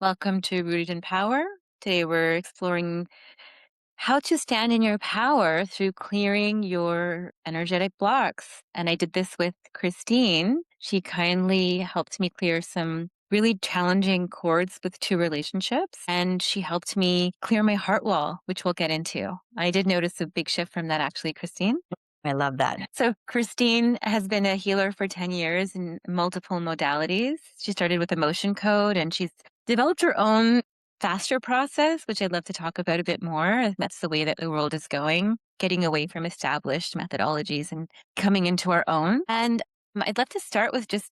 Welcome to Rooted in Power. Today we're exploring how to stand in your power through clearing your energetic blocks. And I did this with Kristine. She kindly helped me clear some really challenging cords with two relationships. And she helped me clear my heart wall, which we'll get into. I did notice a big shift from that, actually, Kristine. I love that. So Kristine has been a healer for 10 years in multiple modalities. She started with emotion code and she's developed her own faster process, which I'd love to talk about a bit more. That's the way that the world is going, getting away from established methodologies and coming into our own. And I'd love to start with just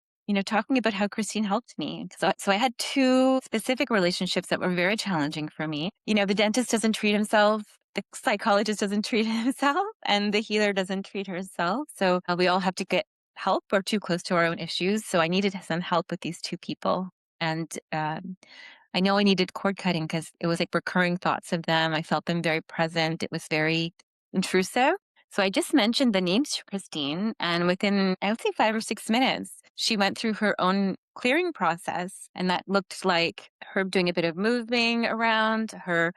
talking about how Kristine helped me. So I had two specific relationships that were very challenging for me. The dentist doesn't treat himself, the psychologist doesn't treat himself, and the healer doesn't treat herself. So we all have to get help. We're too close to our own issues. So I needed some help with these two people. And I know I needed cord cutting because it was like recurring thoughts of them. I felt them very present. It was very intrusive. So I just mentioned the names to Kristine, and within, I would say, 5 or 6 minutes, she went through her own clearing process. And that looked like her doing a bit of moving around, her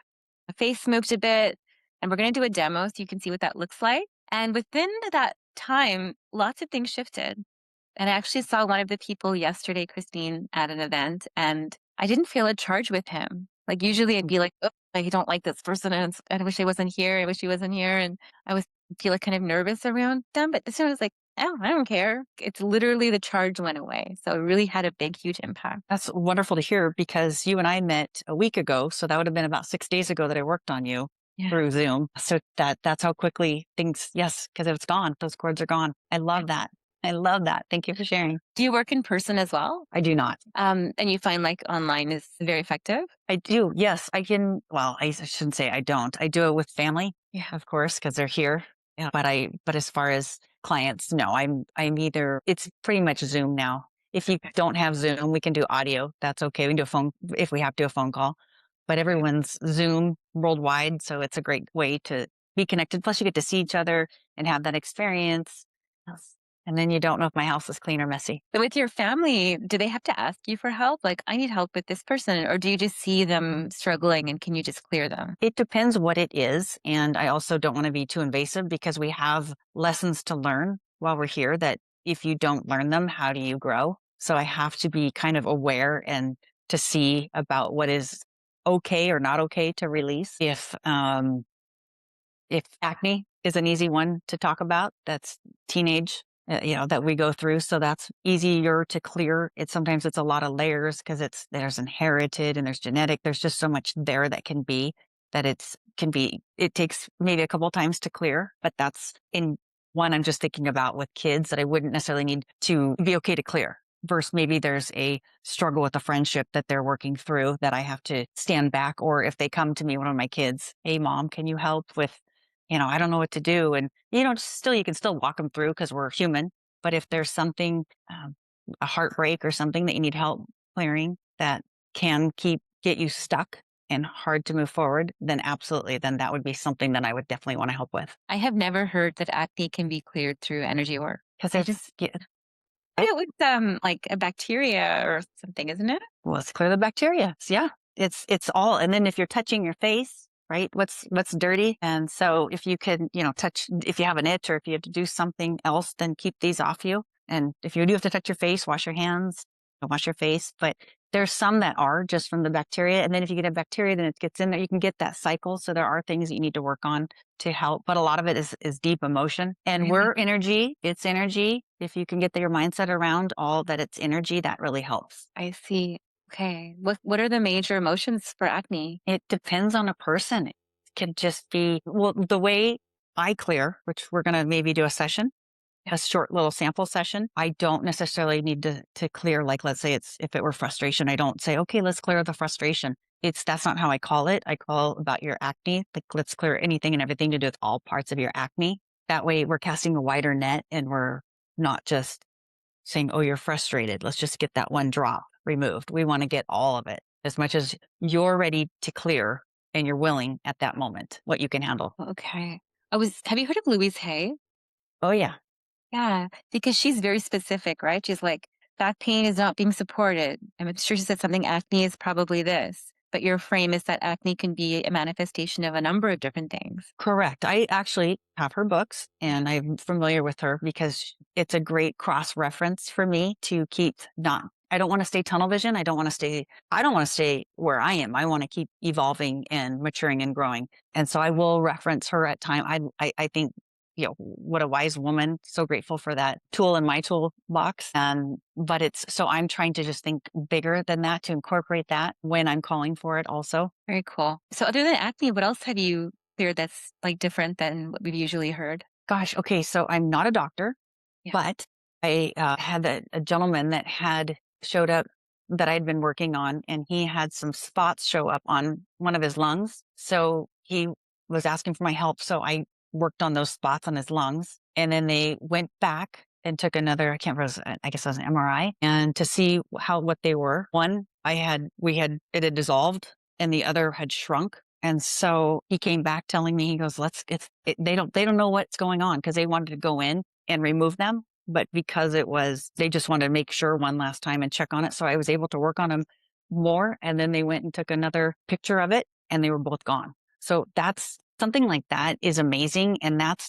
face moved a bit. And we're going to do a demo so you can see what that looks like. And within that time, lots of things shifted. And I actually saw one of the people yesterday, Kristine, at an event, and I didn't feel a charge with him. Like usually I'd be like, oh, I don't like this person, and I wish I wasn't here. I wish he wasn't here. And I was feel like kind of nervous around them. But this one I was like, oh, I don't care. It's literally the charge went away. So it really had a big, huge impact. That's wonderful to hear because you and I met a week ago. So that would have been about 6 days ago that I worked on you through Zoom. So that's how quickly things, yes, because it's gone. Those cords are gone. I love that. I love that. Thank you for sharing. Do you work in person as well? I do not. And you find like online is very effective? I do. Yes, I can. Well, I shouldn't say I don't. I do it with family, of course, because they're here. Yeah. But as far as clients, no, I'm either, it's pretty much Zoom now. If you don't have Zoom, we can do audio. That's okay. We can do a phone, if we have to, a phone call, but everyone's Zoom worldwide. So it's a great way to be connected. Plus you get to see each other and have that experience. Yes. And then you don't know if my house is clean or messy. But with your family, do they have to ask you for help? Like, I need help with this person. Or do you just see them struggling and can you just clear them? It depends what it is. And I also don't want to be too invasive because we have lessons to learn while we're here that if you don't learn them, how do you grow? So I have to be kind of aware and to see about what is okay or not okay to release. If acne is an easy one to talk about, that's teenage, that we go through. So that's easier to clear. Sometimes it's a lot of layers because there's inherited and there's genetic. There's just so much there that it takes maybe a couple of times to clear, but that's in one I'm just thinking about with kids that I wouldn't necessarily need to be okay to clear. Versus maybe there's a struggle with a friendship that they're working through that I have to stand back. Or if they come to me, one of my kids, hey mom, can you help with, I don't know what to do. And, you can still walk them through because we're human. But if there's something, a heartbreak or something that you need help clearing that can get you stuck and hard to move forward, then absolutely, then that would be something that I would definitely want to help with. I have never heard that acne can be cleared through energy work. Because It was like a bacteria or something, isn't it? Well, let's clear the bacteria. So, yeah, it's all. And then if you're touching your face, right? What's dirty? And so if you can, touch, if you have an itch or if you have to do something else, then keep these off you. And if you do have to touch your face, wash your hands, wash your face. But there's some that are just from the bacteria. And then if you get a bacteria, then it gets in there. You can get that cycle. So there are things that you need to work on to help. But a lot of it is deep emotion. And we're energy. It's energy. If you can get your mindset around all that it's energy, that really helps. I see. Okay. What are the major emotions for acne? It depends on a person. It could just be, well, the way I clear, which we're going to maybe do a short little sample session. I don't necessarily need to clear, like, let's say if it were frustration, I don't say, okay, let's clear the frustration. That's not how I call it. I call about your acne. Like, let's clear anything and everything to do with all parts of your acne. That way we're casting a wider net and we're not just saying, oh, you're frustrated. Let's just get that one drop removed. We want to get all of it as much as you're ready to clear and you're willing at that moment, what you can handle. Okay. Have you heard of Louise Hay? Oh, yeah. Yeah, because she's very specific, right? She's like, back pain is not being supported. I'm sure she said something, acne is probably this, but your frame is that acne can be a manifestation of a number of different things. Correct. I actually have her books and I'm familiar with her because it's a great cross reference for me to keep not, I don't want to stay tunnel vision. I don't want to stay where I am. I want to keep evolving and maturing and growing. And so I will reference her at time. I think, what a wise woman. So grateful for that tool in my toolbox. But so I'm trying to just think bigger than that to incorporate that when I'm calling for it also. Very cool. So other than acne, what else have you cleared that's like different than what we've usually heard? Gosh. Okay. So I'm not a doctor. Yeah. But I had a gentleman that had showed up that I'd been working on, and he had some spots show up on one of his lungs. So he was asking for my help. So I worked on those spots on his lungs. And then they went back and took another, I can't remember, I guess it was an MRI, and to see what they were. One, it had dissolved, and the other had shrunk. And so he came back telling me, he goes, they don't know what's going on because they wanted to go in and remove them. But because they just wanted to make sure one last time and check on it. So I was able to work on them more. And then they went and took another picture of it and they were both gone. So that's something like that is amazing. And that's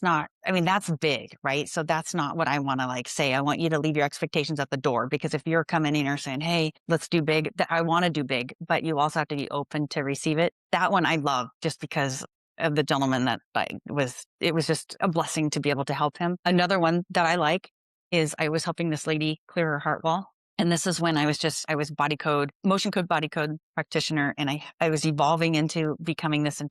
big, right? So that's not what I want to say. I want you to leave your expectations at the door, because if you're coming in or saying, hey, let's do big, I want to do big, but you also have to be open to receive it. That one I love just because of the gentleman it was just a blessing to be able to help him. Another one that I like is I was helping this lady clear her heart wall. And this is when I was motion code body code practitioner. And I was evolving into becoming this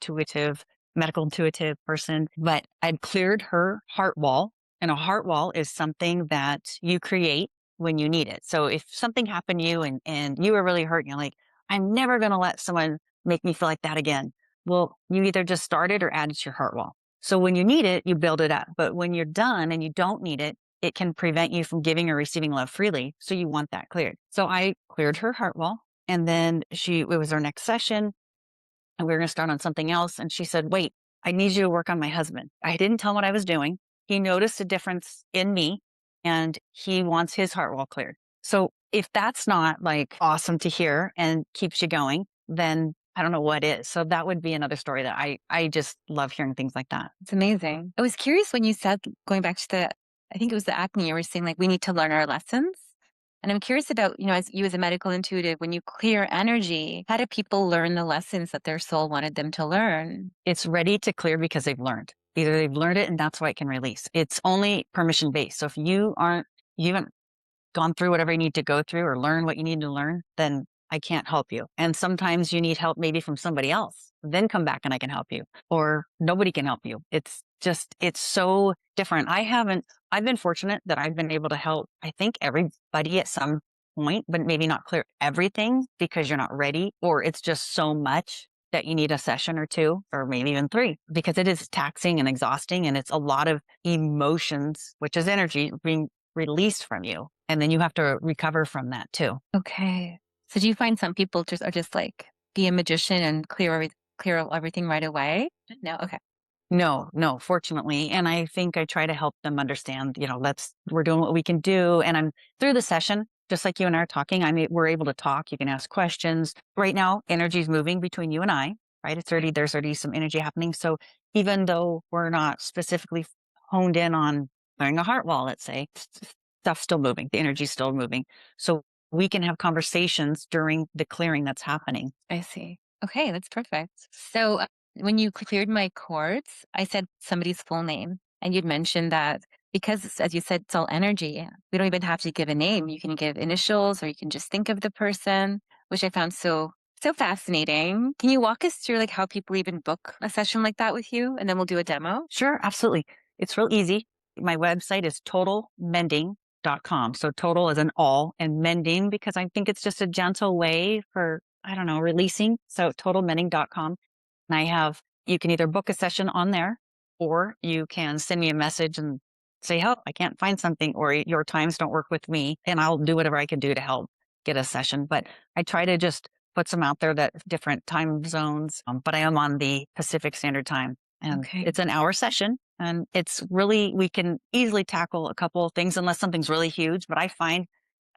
medical intuitive person, but I'd cleared her heart wall. And a heart wall is something that you create when you need it. So if something happened to you and you were really hurt and you're like, I'm never going to let someone make me feel like that again. Well, you either just started or added to your heart wall. So when you need it, you build it up. But when you're done and you don't need it, it can prevent you from giving or receiving love freely. So you want that cleared. So I cleared her heart wall. And then it was our next session and we were going to start on something else. And she said, wait, I need you to work on my husband. I didn't tell him what I was doing. He noticed a difference in me and he wants his heart wall cleared. So if that's not awesome to hear and keeps you going, then I don't know what is. So that would be another story that I just love hearing things like that. It's amazing. I was curious when you said, going back to I think it was the acne, you were saying we need to learn our lessons. And I'm curious about, as a medical intuitive, when you clear energy, how do people learn the lessons that their soul wanted them to learn? It's ready to clear because they've learned. Either they've learned it and that's why it can release. It's only permission based. So if you haven't gone through whatever you need to go through or learn what you need to learn, then I can't help you. And sometimes you need help maybe from somebody else, then come back and I can help you, or nobody can help you. It's so different. I've been fortunate that I've been able to help, I think, everybody at some point, but maybe not clear everything because you're not ready, or it's just so much that you need a session or two, or maybe even three, because it is taxing and exhausting. And it's a lot of emotions, which is energy being released from you. And then you have to recover from that too. Okay. So do you find some people are just be a magician and clear everything right away? No. Okay. No, fortunately. And I think I try to help them understand, we're doing what we can do. And I'm through the session, just like you and I are talking, we're able to talk. You can ask questions. Right now, energy is moving between you and I, right? There's already some energy happening. So even though we're not specifically honed in on clearing a heart wall, let's say, stuff's still moving. The energy's still moving. So we can have conversations during the clearing that's happening. I see. Okay, that's perfect. So when you cleared my cords, I said somebody's full name, and you'd mentioned that because, as you said, it's all energy. We don't even have to give a name. You can give initials, or you can just think of the person, which I found so fascinating. Can you walk us through how people even book a session like that with you, and then we'll do a demo? Sure, absolutely. It's real easy. My website is totalmending.com. So total is an all, and mending because I think it's just a gentle way for, releasing. So totalmending.com. And you can either book a session on there, or you can send me a message and say, help, I can't find something, or your times don't work with me, and I'll do whatever I can do to help get a session. But I try to just put some out there that different time zones, but I am on the Pacific Standard Time. And It's an hour session, and we can easily tackle a couple of things unless something's really huge. But I find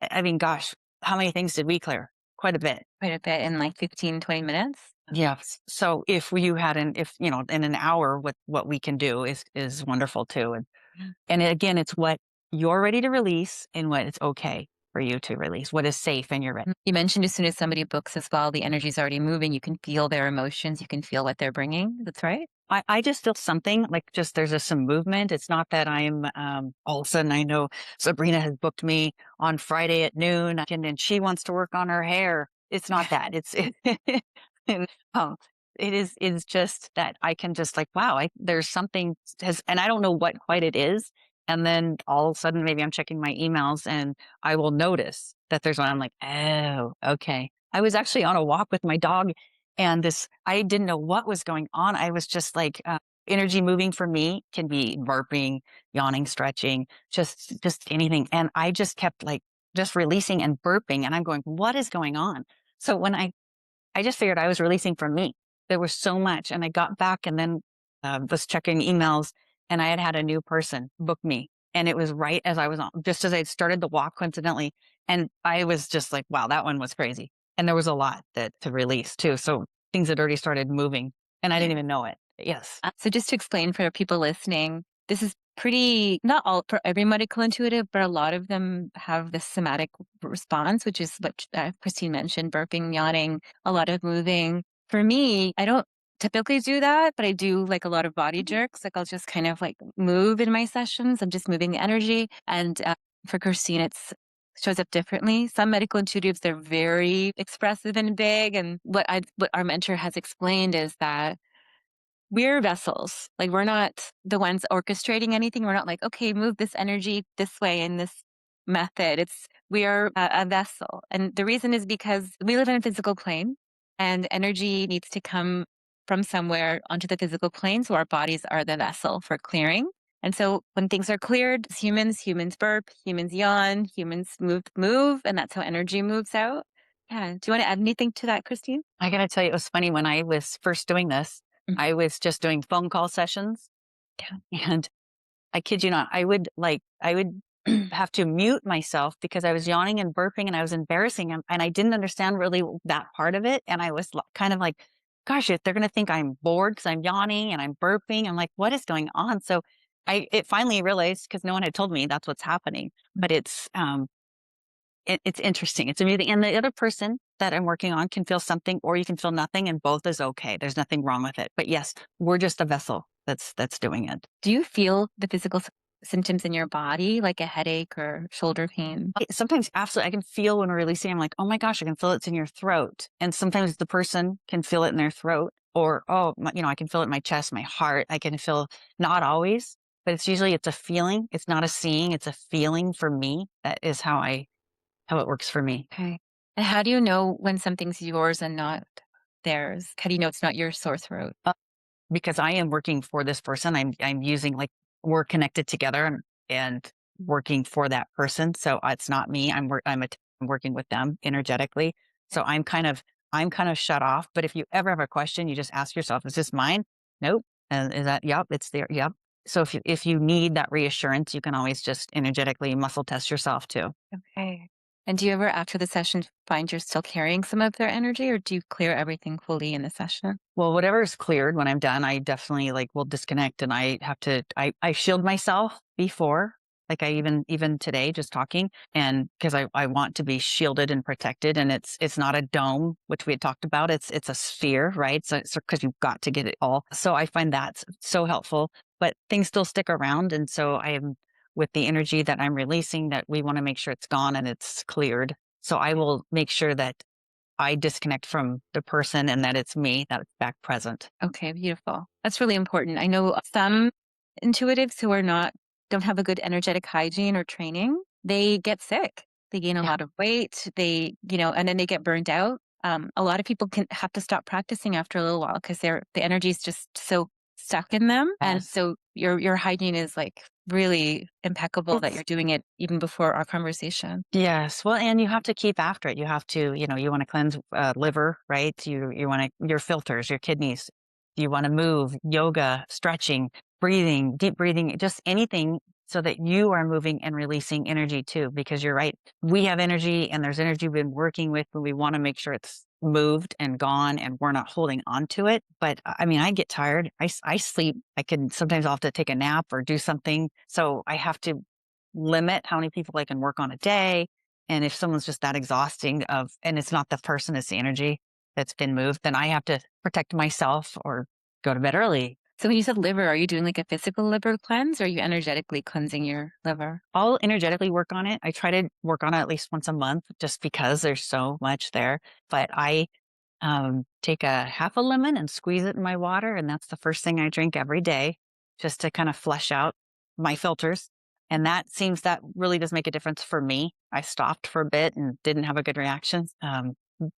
I mean, gosh, how many things did we clear? Quite a bit. Quite a bit in like 15, 20 minutes. Yes. So if you had if, in an hour, what we can do is wonderful too. And again, it's what you're ready to release and what it's okay for you to release, what is safe and you're ready. You mentioned as soon as somebody books as well, the energy's already moving. You can feel their emotions. You can feel what they're bringing. That's right. I just feel something like just there's some movement. It's not that I'm all of a sudden I know Sabrina has booked me on Friday at noon and she wants to work on her hair. It's not that. And, um, it's just that I can just like, wow, there's something and I don't know what quite it is. And then all of a sudden, maybe I'm checking my emails and I will notice that there's one. I'm like, oh, okay. I was actually on a walk with my dog and I didn't know what was going on. I was just like, energy moving for me can be burping, yawning, stretching, just anything. And I just kept like just releasing and burping. And I'm going, what is going on? So when I just figured I was releasing from me. There was so much. And I got back and then was checking emails and I had had a new person book me. And it was right as I was on, just as I started the walk coincidentally. And I was just like, wow, that one was crazy. And there was a lot to release too. So things had already started moving and I didn't even know it. Yes. So just to explain for people listening, this is pretty, not all for every medical intuitive, but a lot of them have this somatic response, which is what Kristine mentioned, burping, yawning, a lot of moving. For me, I don't typically do that, but I do like a lot of body jerks. Like I'll just kind of like move in my sessions. I'm just moving the energy. And for Kristine, it's shows up differently. Some medical intuitives, they're very expressive and big. And what our mentor has explained is that we're vessels. Like we're not the ones orchestrating anything. We're not like, okay, move this energy this way in this method. We are a vessel. And the reason is because we live in a physical plane and energy needs to come from somewhere onto the physical plane. So our bodies are the vessel for clearing. And so when things are cleared, as humans burp, humans yawn, humans move, and that's how energy moves out. Yeah. Do you want to add anything to that, Kristine? I got to tell you, it was funny when I was first doing this, Mhm. I was just doing phone call sessions and I kid you not, I would have to mute myself because I was yawning and burping and I was embarrassing him. And I didn't understand really that part of it. And I was kind of like, gosh, if they're going to think I'm bored because I'm yawning and I'm burping, I'm like, what is going on? So it finally realized because no one had told me that's what's happening, but it's interesting. It's amusing. And the other person that I'm working on can feel something or you can feel nothing and both is okay. There's nothing wrong with it. But yes, we're just a vessel that's doing it. Do you feel the physical symptoms in your body, like a headache or shoulder pain? Sometimes absolutely, I can feel when we're releasing, I'm like, oh my gosh, I can feel it's in your throat. And sometimes the person can feel it in their throat or, oh, I can feel it in my chest, my heart. I can feel not always, but it's a feeling. It's not a seeing. It's a feeling for me. That is how it works for me. Okay. And how do you know when something's yours and not theirs? How do you know it's not your sore throat? Because I am working for this person. I'm using like we're connected together and working for that person. So it's not me. I'm working with them energetically. So I'm kind of shut off. But if you ever have a question, you just ask yourself, is this mine? Nope. And is that, yep, it's there. Yep. So if you need that reassurance, you can always just energetically muscle test yourself too. Okay. And do you ever, after the session, find you're still carrying some of their energy, or do you clear everything fully in the session? Well, whatever's cleared when I'm done, I definitely like will disconnect and I shield myself before. Like I even today just talking and because I want to be shielded and protected and it's not a dome, which we had talked about. It's a sphere, right? So because you've got to get it all. So I find that's so helpful, but things still stick around. And so I am with the energy that I'm releasing that we want to make sure it's gone and it's cleared. So I will make sure that I disconnect from the person and that it's me, that it's back present. Okay, beautiful. That's really important. I know some intuitives who don't have a good energetic hygiene or training, they get sick. They gain a Yeah. lot of weight. And then they get burned out. A lot of people can have to stop practicing after a little while because the energy is just so stuck in them. And Yes. so your hygiene is like really impeccable that It's you're doing it even before our conversation. yes. Well, and you have to keep after it. You have to, you want to cleanse liver, right? You want your filters, your kidneys. You want to move, yoga, stretching, breathing, deep breathing, just anything so that you are moving and releasing energy too. Because you're right, we have energy and there's energy we've been working with, but we want to make sure it's moved and gone and we're not holding on to it. But I mean, I get tired. I sleep. I can sometimes I'll have to take a nap or do something. So I have to limit how many people I can work on a day. And if someone's just that exhausting and it's not the person, it's the energy that's been moved, then I have to protect myself or go to bed early. So when you said liver, are you doing like a physical liver cleanse or are you energetically cleansing your liver? I'll energetically work on it. I try to work on it at least once a month just because there's so much there. But I take a half a lemon and squeeze it in my water. And that's the first thing I drink every day just to kind of flush out my filters. And that really does make a difference for me. I stopped for a bit and didn't have a good reaction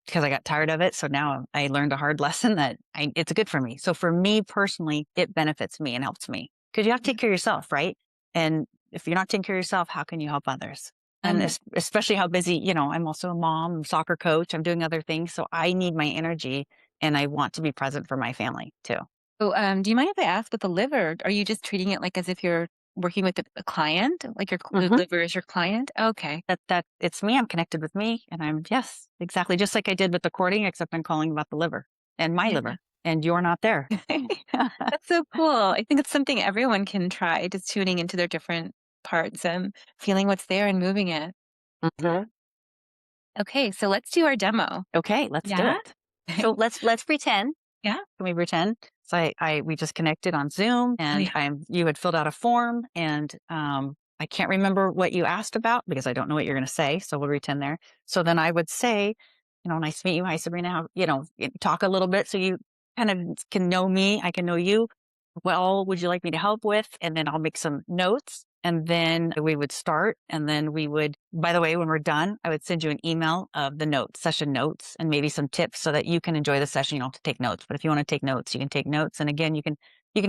because I got tired of it. So now I learned a hard lesson that it's good for me. So for me personally, it benefits me and helps me because you have to take care of yourself, right? And if you're not taking care of yourself, how can you help others? And Um, especially how busy, I'm also a mom, soccer coach, I'm doing other things. So I need my energy and I want to be present for my family too. so, do you mind if I ask with the liver, are you just treating it like as if you're working with a client? Like the Hmm. liver is your client? Okay. That it's me. I'm connected with me. And yes, exactly. Just like I did with the courting, except I'm calling about the liver and my Yeah. liver and you're not there. That's so cool. I think it's something everyone can try, just tuning into their different parts and feeling what's there and moving it. Mhm. Okay, so let's do our demo. Okay, let's do Yeah? it. So let's pretend. Yeah? Can we pretend? So we just connected on Zoom Oh, and yeah. you had filled out a form and I can't remember what you asked about because I don't know what you're going to say. So we'll pretend there. So then I would say, nice to meet you. Hi, Sabrina. Talk a little bit so you kind of can know me. I can know you. Well, would you like me to help with? And then I'll make some notes and then we would start. And then by the way, when we're done, I would send you an email of the notes, session notes, and maybe some tips so that you can enjoy the session. You don't have to take notes, but if you want to take notes, you can take notes. And again, you can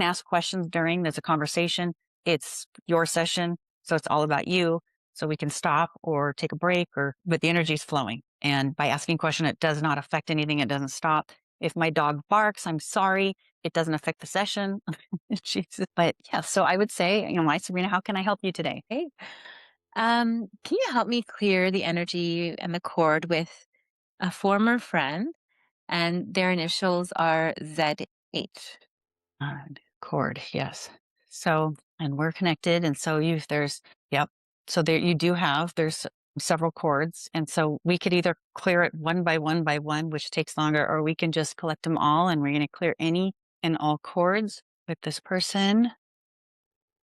ask questions during, there's a conversation. It's your session. So it's all about you. So we can stop or take a break but the energy is flowing. And by asking a question, it does not affect anything. It doesn't stop. If my dog barks, I'm sorry. It doesn't affect the session. Jesus. But yeah, so I would say, hi, Sabrina, how can I help you today? Hey. Can you help me clear the energy and the cord with a former friend? And their initials are ZH. Cord, yes. So, and we're connected. And so yep. So there there's several cords. And so we could either clear it one by one, which takes longer, or we can just collect them all and we're going to clear any and all cords with this person.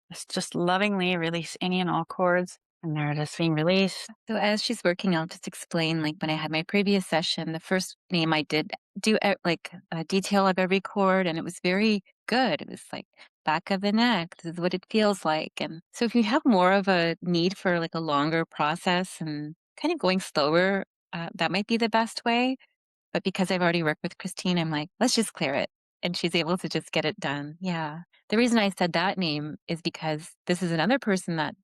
Let's just lovingly release any and all cords. And they're just being released. So as she's working, I'll just explain, like when I had my previous session, the first name I did do like a detail of every chord, and it was very good. It was like back of the neck. This is what it feels like. And so if you have more of a need for like a longer process and kind of going slower, that might be the best way. But because I've already worked with Kristine, I'm like, let's just clear it. And she's able to just get it done. Yeah. The reason I said that name is because this is another person that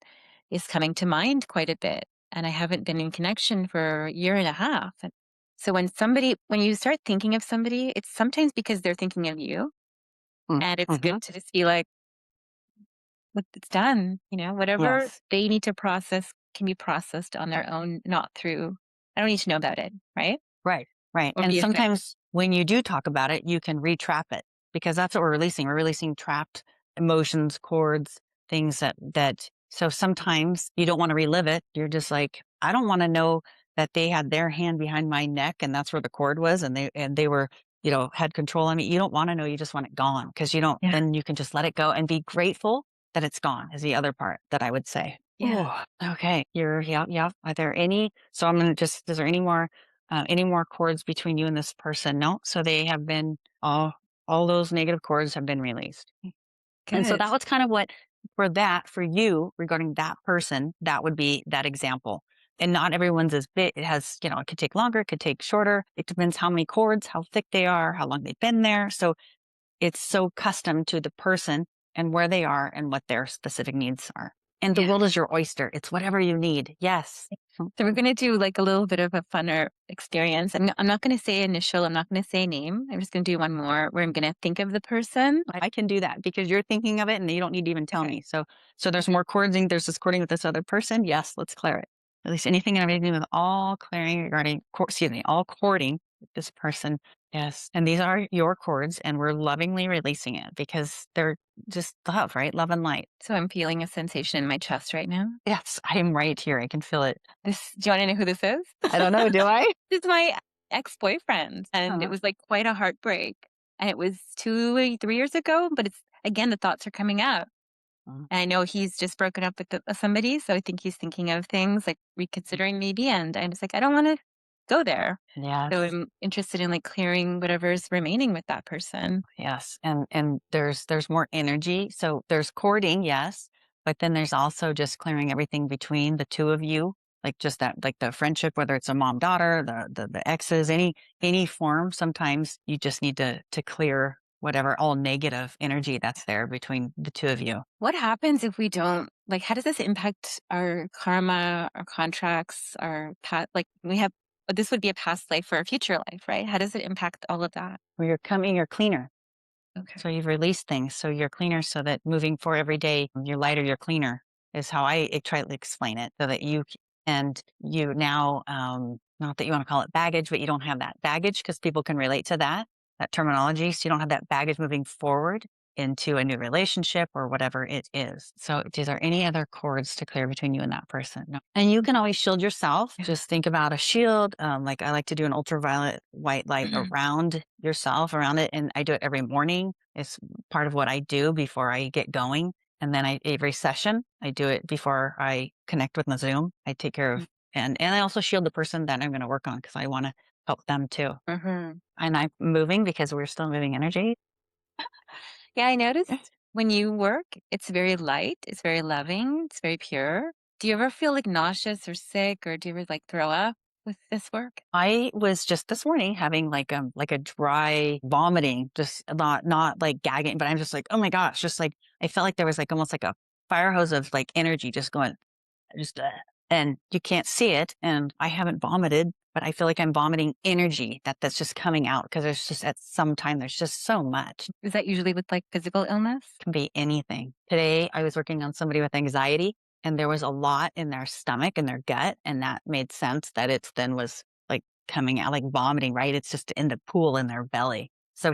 is coming to mind quite a bit. And I haven't been in connection for a year and a half. And so when you start thinking of somebody, it's sometimes because they're thinking of you. And it's good Mm-hmm. to just be like, "Look, it's done. Whatever Yes. they need to process can be processed on their own, not through, I don't need to know about it. Right. Right, right. Or And be affected. sometimes when you do talk about it, you can retrap it because that's what we're releasing. We're releasing trapped emotions, cords, things so sometimes you don't want to relive it. You're just like, I don't want to know that they had their hand behind my neck and that's where the cord was and they were, had control on me. You don't want to know. You just want it gone because Yeah. then you can just let it go and be grateful that it's gone is the other part that I would say. Yeah. Oh, okay. Yeah. Are there so I'm going to is there any more cords between you and this person? No. So they have been all those negative cords have been released. And so Good. that was kind of what for you regarding that person, that would be that example. And not everyone's as big. It has, it could take longer, it could take shorter. It depends how many cords, how thick they are, how long they've been there. So it's so custom to the person and where they are and what their specific needs are. And the Yeah. world is your oyster. It's whatever you need. Yes. So we're gonna do like a little bit of a funner experience. I'm not gonna say initial, I'm not gonna say name. I'm just gonna do one more where I'm gonna think of the person. I can do that because you're thinking of it and you don't need to even tell Okay. me. So there's more cording. There's this cording with this other person. Yes, let's clear it. At least anything and everything with all clearing regarding, excuse me, all cording with this person. Yes. And these are your cords and we're lovingly releasing it because they're just love, right? Love and light. So I'm feeling a sensation in my chest right now. Yes. I'm right here. I can feel it. Do you wanna know who this is? I don't know. Do I? This is my ex-boyfriend, and it Uh-huh. was, like, quite a heartbreak, and it was 2, 3 years ago, but it's again, the thoughts are coming up, Uh, and I know he's just broken up with somebody, so I think he's thinking of things, like, reconsidering maybe, and I'm just like, "I don't wanna go there." So Yes. I'm interested in, like, clearing whatever's remaining with that person. Yes, and there's more energy. So there's courting, yes, but then there's also just clearing everything between the two of you, like just that, like the friendship, whether it's a mom daughter, the exes, any form. Sometimes you just need to clear whatever all negative energy that's there between the two of you. What happens if we don't like, how does this impact our karma, our contracts, our like, we have this would be a past life for a future life, right? How does it impact all of that? Where you're cleaner. Okay. So you've released things. So you're cleaner so that moving forward every day, you're lighter, you're cleaner is how I try to explain it so that and you now, not that you want to call it baggage, but you don't have that baggage because people can relate to that terminology. So you don't have that baggage moving forward into a new relationship or whatever it is. So is there any other cords to clear between you and that person? No. And you can always shield yourself. Yeah. Just think about a shield. Like I like to do an ultraviolet white light around yourself, around it. And I do it every morning. It's part of what I do before I get going. And then every session, I do it before I connect with my Zoom. I take care of, and I also shield the person that I'm going to work on because I want to help them too. Mhm. And I'm moving because we're still moving energy. Yeah, I Yeah. noticed when you work, it's very light, it's very loving, it's very pure. Do you ever feel, like, nauseous or sick, or do you ever, like, throw up with this work? I was just this morning having like a dry vomiting, just not like gagging, but I'm just like, oh my gosh, just like I felt like there was like almost like a fire hose of like energy just going just and you can't see it. And I haven't vomited, but I feel like I'm vomiting energy that's just coming out because there's just at some time there's just so much. Is that usually with, like, physical illness? Can be anything. Today I was working on somebody with anxiety and there was a lot in their stomach and their gut, and that made sense that it's then was like coming out like vomiting, right? It's just in the pool in their belly. So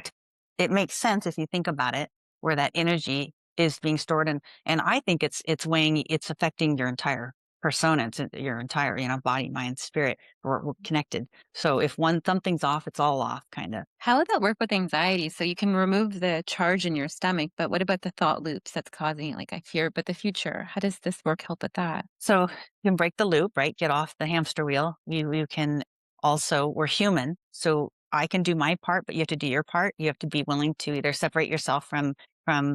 it makes sense if you think about it, where that energy is being stored, and I think it's weighing, it's affecting your entire persona, it's your entire, body, mind, spirit. We're connected. So if something's off, it's all off, kind of. How would that work with anxiety? So you can remove the charge in your stomach, but what about the thought loops that's causing it? Like, I fear about the future. How does this work help with that? So you can break the loop, right? Get off the hamster wheel. You can also, we're human. So I can do my part, but you have to do your part. You have to be willing to either separate yourself from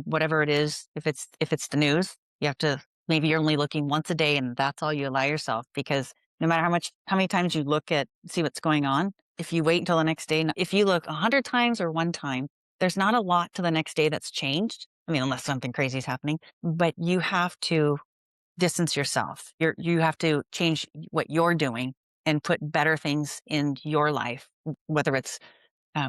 whatever it is. If it's the news, you have to, maybe you're only looking once a day and that's all you allow yourself, because no matter how many times you look at, see what's going on, if you wait until the next day, if you look 100 times or one time, there's not a lot to the next day that's changed. I mean, unless something crazy is happening, but you have to distance yourself. You have to change what you're doing and put better things in your life, whether it's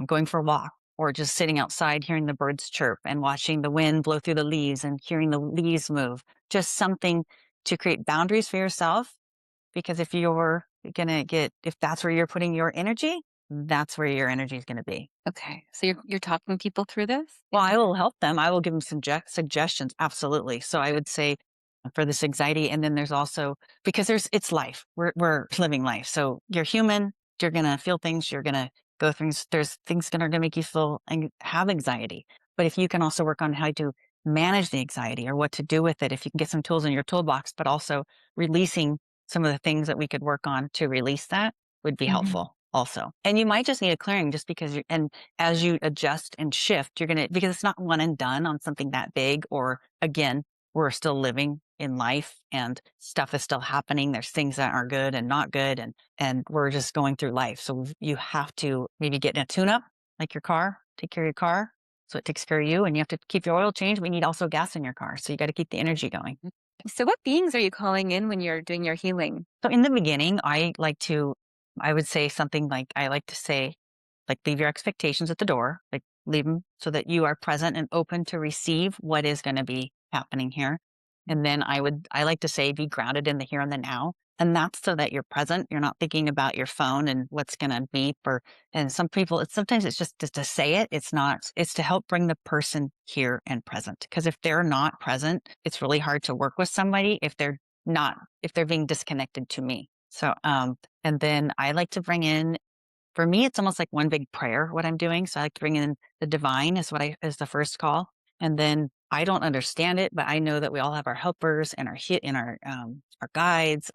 going for a walk or just sitting outside, hearing the birds chirp and watching the wind blow through the leaves and hearing the leaves move. Just something to create boundaries for yourself. Because if that's where you're putting your energy, that's where your energy is going to be. Okay. So you're talking people through this? Well, I will help them. I will give them some suggestions. Absolutely. So I would say for this anxiety, and then there's also, because it's life. We're living life. So you're human. You're gonna feel things. You're gonna go through things. There's things that are gonna make you feel and have anxiety. But if you can also work on how to manage the anxiety or what to do with it, if you can get some tools in your toolbox, but also releasing some of the things that we could work on to release that would be Mhm. helpful also. And you might just need a clearing just because and as you adjust and shift, because it's not one and done on something that big, or again, we're still living in life and stuff is still happening. There's things that are good and not good. And we're just going through life. So you have to maybe get in a tune up, like your car, take care of your car. So it takes care of you, and you have to keep your oil changed. We need also gas in your car. So you got to keep the energy going. So what beings are you calling in when you're doing your healing? So in the beginning, I would say something like, I like to say, like, leave your expectations at the door, like, leave them so that you are present and open to receive what is going to be happening here. And then I like to say, be grounded in the here and the now. And that's so that you're present. You're not thinking about your phone and what's going to beep and some people, sometimes it's just to say it. It's not, it's to help bring the person here and present. Cause if they're not present, it's really hard to work with somebody if they're being disconnected to me. So, and then I like to bring in, for me, it's almost like one big prayer, what I'm doing. So I like to bring in the divine is the first call. And then I don't understand it, but I know that we all have our helpers and our guides,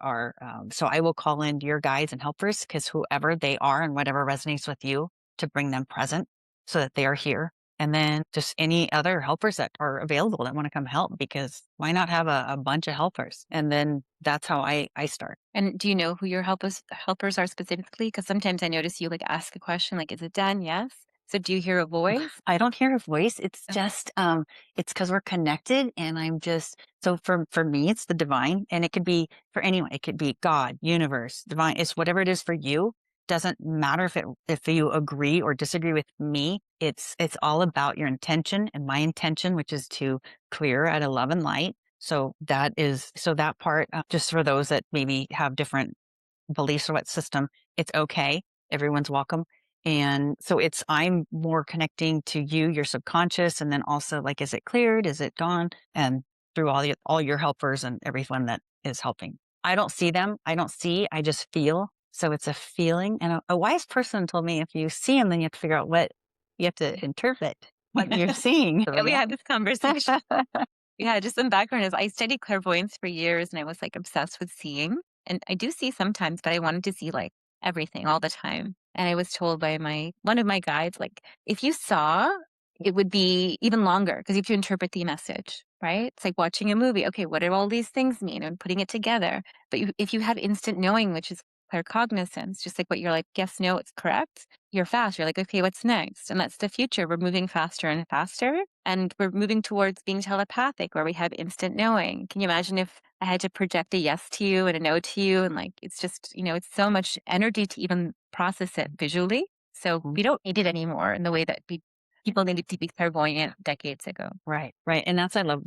so I will call in your guides and helpers, because whoever they are and whatever resonates with you, to bring them present so that they are here. And then just any other helpers that are available that want to come help, because why not have a bunch of helpers? And then that's how I start. And do you know who your helpers are specifically? Because sometimes I notice you like ask a question like, "Is it done?" Yes. So do you hear a voice? I don't hear a voice. It's Okay. just, it's because we're connected, and I'm just, so for me, it's the divine, and it could be for anyone. It could be God, universe, divine. It's whatever it is for you. Doesn't matter if you agree or disagree with me. It's all about your intention and my intention, which is to clear out of love and light. So that part, just for those that maybe have different beliefs or what system, it's okay. Everyone's welcome. And so I'm more connecting to you, your subconscious, and then also, like, is it cleared? Is it gone? And through all your helpers and everyone that is helping. I don't see them. I just feel. So it's a feeling. And a wise person told me, if you see them, then you have to figure out you have to interpret what you're seeing. So, Yeah, we yeah. had this conversation. Yeah, just some background is I studied clairvoyance for years and I was like obsessed with seeing. And I do see sometimes, but I wanted to see like everything all the time. And I was told by my one of my guides, like, if you saw, it would be even longer because you have to interpret the message, right? It's like watching a movie. Okay, what do all these things mean? And putting it together. But if you have instant knowing, which is claircognizance, just like what you're like, yes, no, it's correct. You're fast. You're like, okay, what's next? And that's the future. We're moving faster and faster. And we're moving towards being telepathic, where we have instant knowing. Can you imagine if I had to project a yes to you and a no to you? And like, it's just, it's so much energy to even process it visually. So we don't need it anymore in the way that people needed to be clairvoyant decades ago. Right, right. And I love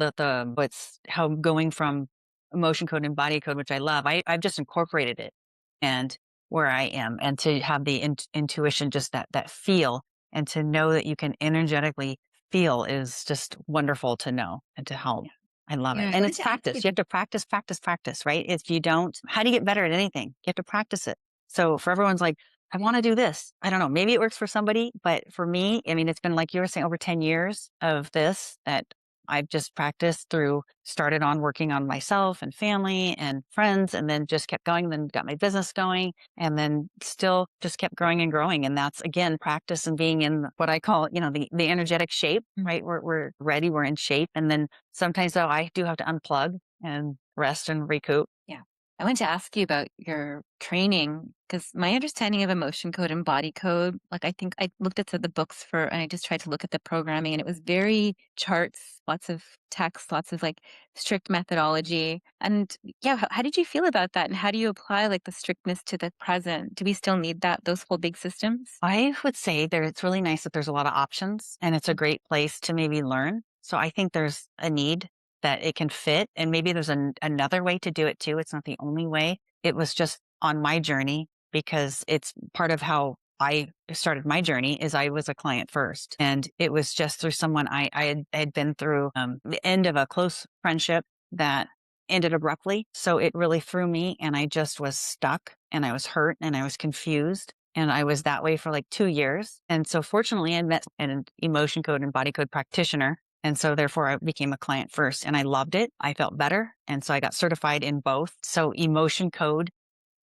what's how going from emotion code and body code, which I love. I've just incorporated it and where I am, and to have the intuition, just that feel, and to know that you can energetically feel is just wonderful to know and to help. Yeah. I love it. Yeah. I And wanted it's to ask practice. you. You have to practice, practice, practice, right? If you don't, how do you get better at anything? You have to practice it. So for everyone's like, I want to do this. I don't know. Maybe it works for somebody, but for me, I mean, it's been, like you were saying, over 10 years of this that I've just practiced through, started on working on myself and family and friends, and then just kept going, then got my business going, and then still just kept growing and growing. And that's, again, practice and being in what I call, the energetic shape, right? We're ready, we're in shape. And then sometimes, though, I do have to unplug and rest and recoup. Yeah. I wanted to ask you about your training because my understanding of emotion code and body code, like I think I looked at the books and I just tried to look at the programming and it was very charts, lots of text, lots of like strict methodology. And yeah, how did you feel about that? And how do you apply like the strictness to the present? Do we still need those whole big systems? I would say it's really nice that there's a lot of options, and it's a great place to maybe learn. So I think there's a need that it can fit, and maybe there's another way to do it too. It's not the only way. It was just on my journey, because it's part of how I started my journey is I was a client first, and it was just through someone I had been through the end of a close friendship that ended abruptly. So it really threw me, and I just was stuck, and I was hurt, and I was confused. And I was that way for like 2 years. And so fortunately, I met an emotion code and body code practitioner. And so therefore, I became a client first, and I loved it. I felt better. And so I got certified in both. So emotion code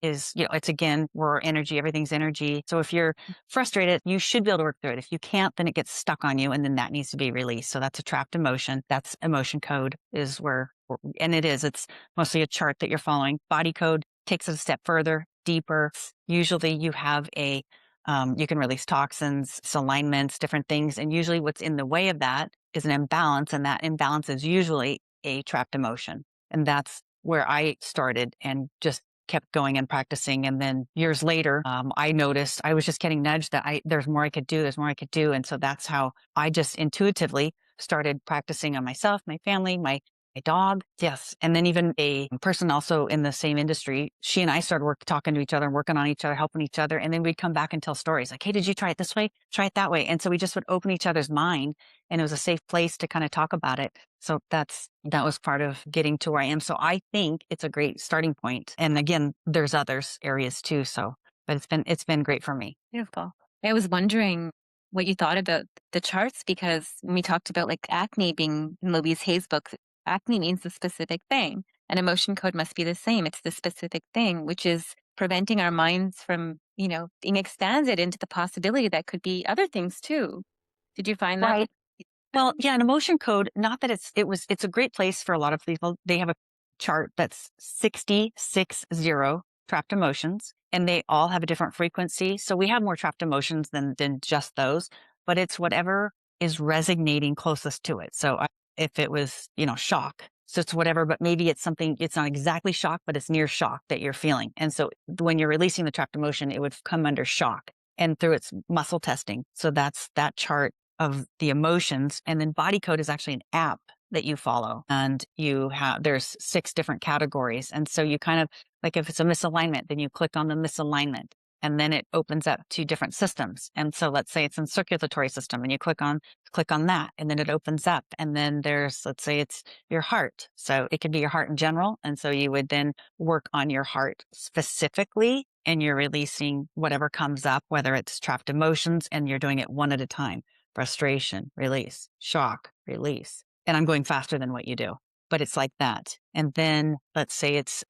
is, it's, again, we're energy, everything's energy. So if you're frustrated, you should be able to work through it. If you can't, then it gets stuck on you, and then that needs to be released. So that's a trapped emotion. That's emotion code is and it's mostly a chart that you're following. Body code takes it a step further, deeper. Usually you have you can release toxins, alignments, different things. And usually what's in the way of that is an imbalance. And that imbalance is usually a trapped emotion. And that's where I started and just kept going and practicing. And then years later, I noticed I was just getting nudged that there's more I could do. There's more I could do. And so that's how I just intuitively started practicing on myself, my family, my dog. Yes. And then even a person also in the same industry, she and I started talking to each other and working on each other, helping each other. And then we'd come back and tell stories like, hey, did you try it this way? Try it that way. And so we just would open each other's mind, and it was a safe place to kind of talk about it. So that was part of getting to where I am. So I think it's a great starting point. And again, there's others areas too. So, but it's been great for me. Beautiful. I was wondering what you thought about the charts, because when we talked about like acne being in Louise Hay's book, acne means the specific thing. An emotion code must be the same. It's the specific thing, which is preventing our minds from, being expanded into the possibility that could be other things too. Did you find that? Right. Well, yeah, an emotion code, not that it's a great place for a lot of people. They have a chart that's 60 trapped emotions, and they all have a different frequency. So we have more trapped emotions than just those, but it's whatever is resonating closest to it. So if it was, shock, so it's whatever, but maybe it's something, it's not exactly shock, but it's near shock that you're feeling. And so when you're releasing the trapped emotion, it would come under shock and through its muscle testing. So that's that chart of the emotions. And then body code is actually an app that you follow, and there's 6 different categories. And so you kind of, like, if it's a misalignment, then you click on the misalignment, and then it opens up to different systems. And so let's say it's in circulatory system, and you click on that, and then it opens up. And then let's say it's your heart. So it could be your heart in general. And so you would then work on your heart specifically, and you're releasing whatever comes up, whether it's trapped emotions, and you're doing it one at a time. Frustration, release, shock, release. And I'm going faster than what you do, but it's like that. And then let's say it's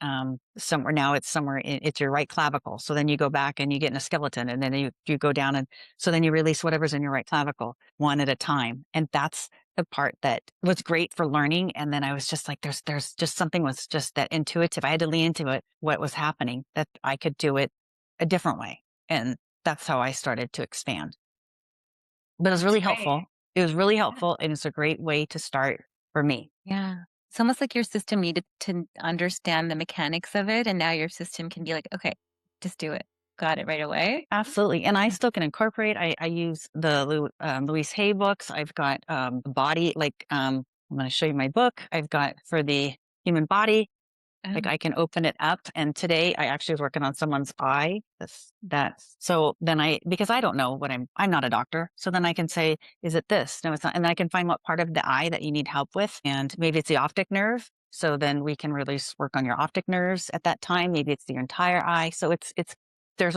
somewhere it's your right clavicle. So then you go back and you get in a skeleton, and then you go down, and so then you release whatever's in your right clavicle one at a time. And that's the part that was great for learning. And then I was just like, there's just something was just that intuitive. I had to lean into it, what was happening, that I could do it a different way. And that's how I started to expand. But it was That's really great. helpful. It was really Yeah. helpful, and it's a great way to start for me. Yeah. It's almost like your system needed to understand the mechanics of it. And now your system can be like, okay, just do it. Got it right away. Absolutely. And I still can incorporate. I use the Louise Hay books. I've got body, like I'm going to show you my book. I've got for the human body. Like Um, I can open it up. And today I actually was working on someone's eye. So then because I don't know I'm not a doctor. So then I can say, is it this? No, it's not. And then I can find what part of the eye that you need help with. And maybe it's the optic nerve. So then we can really work on your optic nerves at that time. Maybe it's your entire eye. So there's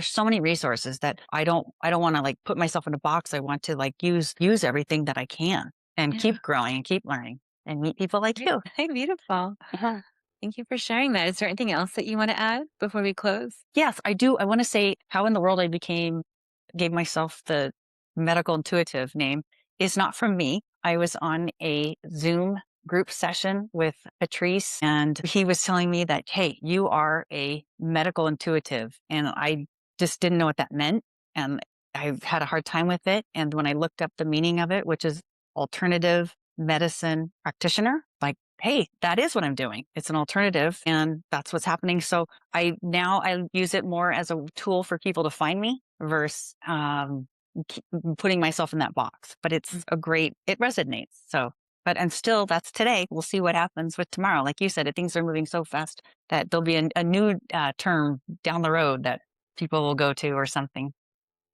so many resources that I don't want to like put myself in a box. I want to like use everything that I can and yeah. keep growing and keep learning and meet people like Great. you. Hey, beautiful. Thank you for sharing that. Is there anything else that you want to add before we close? Yes, I do. I want to say how in the world I gave myself the medical intuitive name is not from me. I was on a Zoom group session with Patrice, and he was telling me that, hey, you are a medical intuitive. And I just didn't know what that meant. And I've had a hard time with it. And when I looked up the meaning of it, which is alternative medicine practitioner, like, hey, that is what I'm doing. It's an alternative, and that's what's happening. So I use it more as a tool for people to find me versus putting myself in that box. But it resonates. So, and still that's today. We'll see what happens with tomorrow. Like you said, things are moving so fast that there'll be a new term down the road that people will go to or something.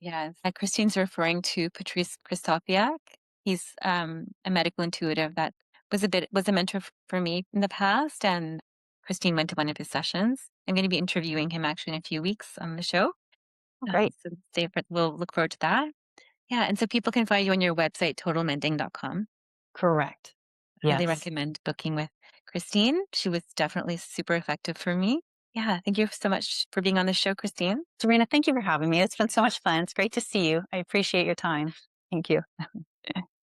Yes. Christine's referring to Patrice Christofiak. He's a medical intuitive that was a mentor for me in the past, and Christine went to one of his sessions. I'm going to be interviewing him actually in a few weeks on the show. Oh, great. So we'll look forward to that. Yeah, and so people can find you on your website, totalmending.com. Correct. Highly Yes. recommend booking with Christine. She was definitely super effective for me. Yeah, thank you so much for being on the show, Christine. Sabrina, thank you for having me. It's been so much fun. It's great to see you. I appreciate your time. Thank you.